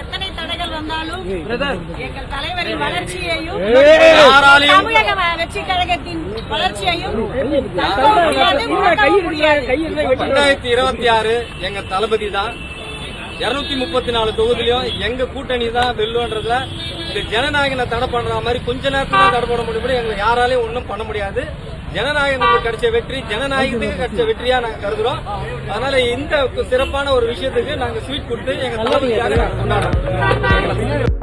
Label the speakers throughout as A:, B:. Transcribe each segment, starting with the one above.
A: எத்தனை தடைகள் வந்தாலும் எங்கள் தலைவரின் வளர்ச்சியையும் தமிழக வெற்றி கழகத்தின் வளர்ச்சியையும்
B: 2026 எங்க தளபதி தான். 234 தொகுதியிலும் எங்க கூட்டணி தான் வெல்லுன்றதுல இந்த ஜனநாயகனை தடை பண்ற மாதிரி கொஞ்ச நேரத்துல தடை பண்ண முடியும். எங்களுக்கு யாராலையும் ஒன்றும் பண்ண முடியாது. ஜனநாயகத்துக்கு கிடைச்ச வெற்றி ஜனநாயகத்துக்கு கிடைச்ச வெற்றியா நாங்க கருதுறோம். அதனால இந்த சிறப்பான ஒரு விஷயத்துக்கு நாங்க ஸ்வீட் கொடுத்து எங்க தளபதிக்காக கொண்டாடுறோம்.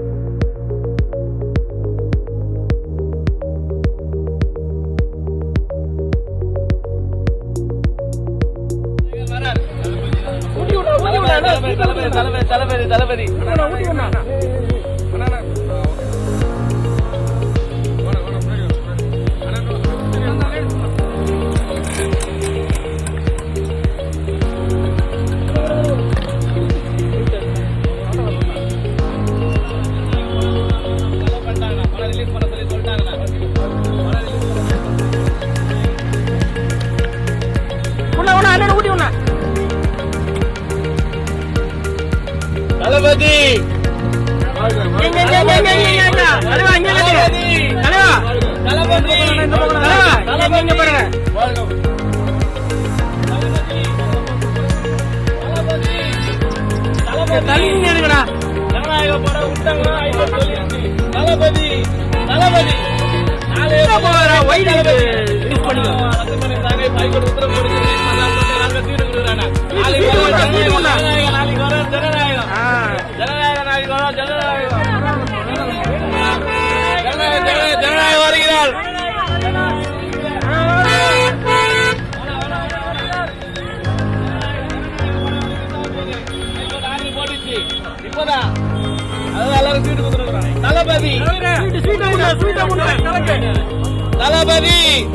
B: தளபதி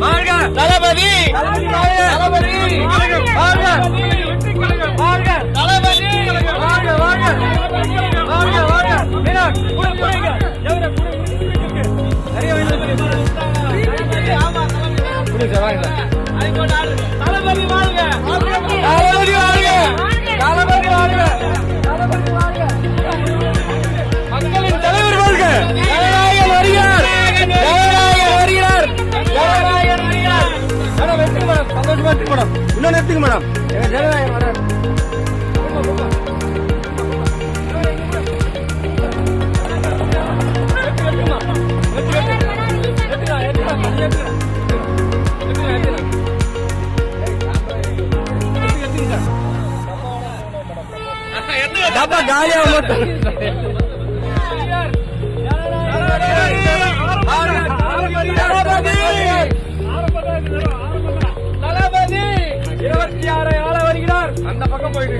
B: மக்களின் தலைவர் வாழ்க. ஜனநாயகன் வருகிறார். ஜனநாயகன் வருகிறார். ஜனநாயகன் வருகிறார். மேடம் எடுத்துங்க மேடம். சந்தோஷமா எடுத்துங்க மேடம். இன்னொன்னு எடுத்துங்க மேடம். ஜனநாயகன் வர காலியா தளபதி 26 ஆள வருகிறார். அந்த பக்கம் போயிட்டு